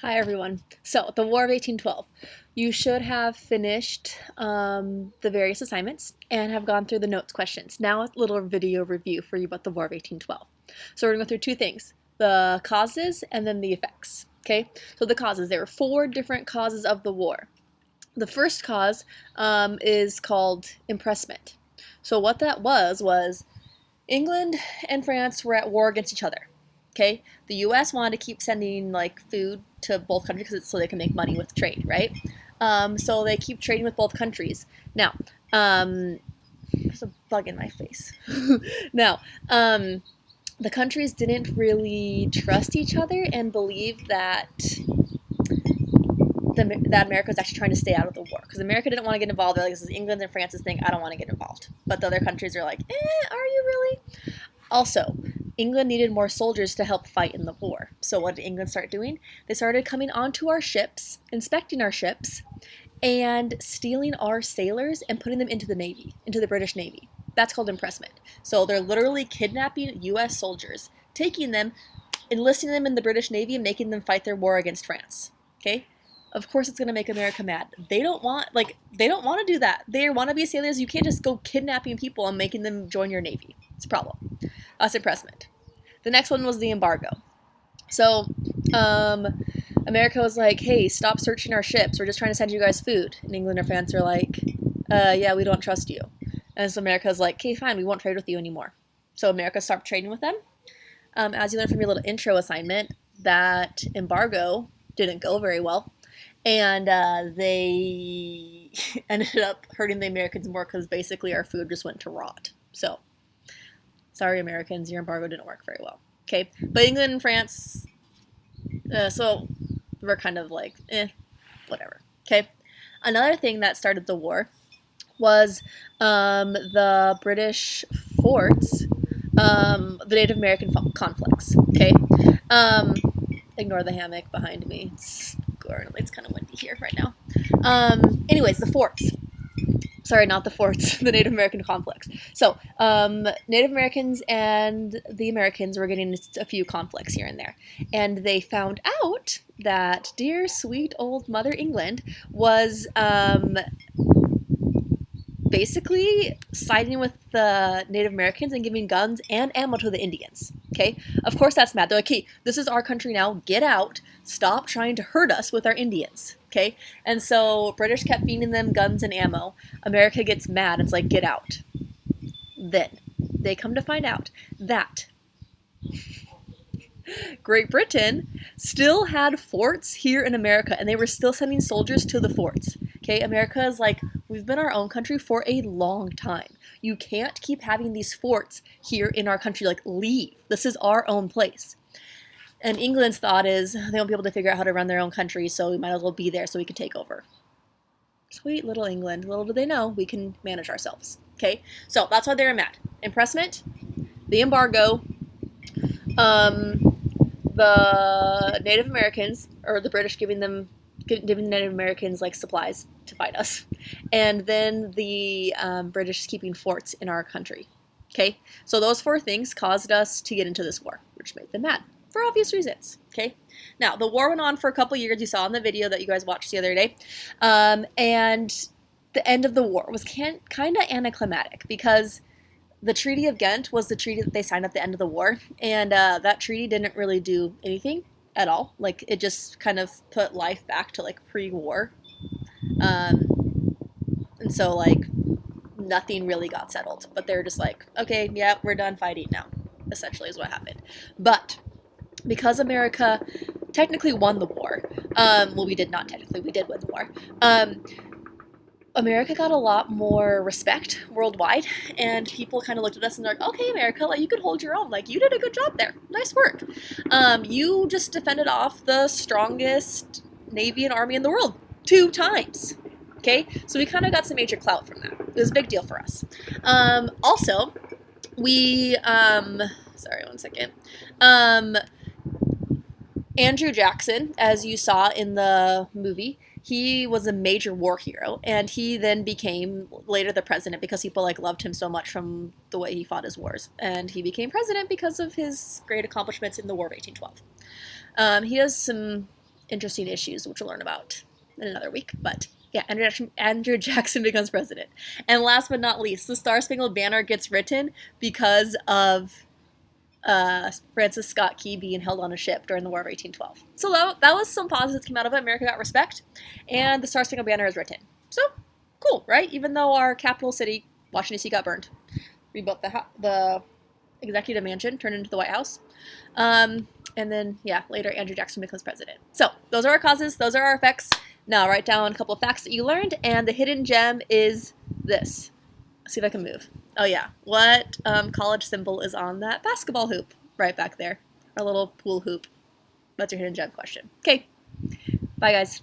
Hi, everyone. So, the War of 1812. You should have finished the various assignments and have gone through the notes questions. Now, a little video review for you about the War of 1812. So, we're going to go through two things, the causes and then the effects. Okay? So, the causes. There were four different causes of the war. The first cause is called impressment. So, what that was England and France were at war against each other. Okay, the U.S. wanted to keep sending like food to both countries so they can make money with trade, right? So they keep trading with both countries. Now, there's a bug in my face. Now, the countries didn't really trust each other and believe that that America was actually trying to stay out of the war because America didn't want to get involved. They're like, this is England and France's thing. I don't want to get involved. But the other countries are like, are you really? Also, England needed more soldiers to help fight in the war. So what did England start doing? They started coming onto our ships, inspecting our ships, and stealing our sailors and putting them into the Navy, into the British Navy. That's called impressment. So they're literally kidnapping US soldiers, taking them, enlisting them in the British Navy, and making them fight their war against France. Okay? Of course it's going to make America mad. They don't want to do that. They want to be sailors. You can't just go kidnapping people and making them join your navy. It's a problem. That's impressment. The next one was the embargo. So, America was like, hey, stop searching our ships. We're just trying to send you guys food. And England or France are like, yeah, we don't trust you. And so America's like, okay, fine, we won't trade with you anymore. So America stopped trading with them. As you learned from your little intro assignment, that embargo didn't go very well. And they ended up hurting the Americans more because basically our food just went to rot. So, sorry, Americans, your embargo didn't work very well. Okay, but England and France, so we're kind of like, whatever. Okay, another thing that started the war was the British forts, the Native American conflicts. Okay, ignore the hammock behind me. It's kind of windy here right now. Anyways, the forts. Sorry, not the forts, the Native American conflicts. So, Native Americans and the Americans were getting a few conflicts here and there. And they found out that dear, sweet old Mother England was basically siding with the Native Americans and giving guns and ammo to the Indians. Okay? Of course, that's mad. They're like, hey, this is our country now. Get out. Stop trying to hurt us with our Indians. Okay? And so British kept feeding them guns and ammo. America gets mad. It's like, get out. Then they come to find out that Great Britain still had forts here in America, and they were still sending soldiers to the forts. Okay, America is like, we've been our own country for a long time. You can't keep having these forts here in our country. Like, leave. This is our own place. And England's thought is they won't be able to figure out how to run their own country, so we might as well be there so we can take over. Sweet little England. Little do they know, we can manage ourselves. Okay, so that's why they're mad. Impressment, the embargo, the Native Americans, or the British giving the Native Americans like supplies to fight us, and then the British keeping forts in our country. Okay, so those four things caused us to get into this war, which made them mad for obvious reasons. Okay, now the war went on for a couple years. You saw in the video that you guys watched the other day, and the end of the war was kind of anticlimactic because the Treaty of Ghent was the treaty that they signed at the end of the war, and that treaty didn't really do anything at all. Like, it just kind of put life back to like pre-war, and so like nothing really got settled. But they're just like, okay, yeah, we're done fighting now. Essentially, is what happened. But because America technically won the war, well, we did not technically, we did win the war. America got a lot more respect worldwide, and people kind of looked at us and they're like, okay, America, like, you could hold your own. Like, you did a good job there. Nice work. You just defended off the strongest Navy and Army in the world 2 times. Okay? So we kind of got some major clout from that. It was a big deal for us. Also, we, sorry, one second. Andrew Jackson, as you saw in the movie, he was a major war hero, and he then became later the president because people like loved him so much from the way he fought his wars, and he became president because of his great accomplishments in the War of 1812. He has some interesting issues, which we'll learn about in another week. But yeah, Andrew Jackson becomes president. And last but not least, the Star Spangled Banner gets written because of Francis Scott Key being held on a ship during the War of 1812. So that was some positives came out of it. America got respect, and the Star Spangled Banner is written. So cool, right? Even though our capital city, Washington D.C., got burned, rebuilt the executive mansion, turned into the White House, and then yeah, later Andrew Jackson becomes president. So those are our causes. Those are our effects. Now write down a couple of facts that you learned, and the hidden gem is this. Let's see if I can move. Oh yeah, what college symbol is on that basketball hoop right back there? Our little pool hoop. That's your hidden gem question. Okay, bye guys.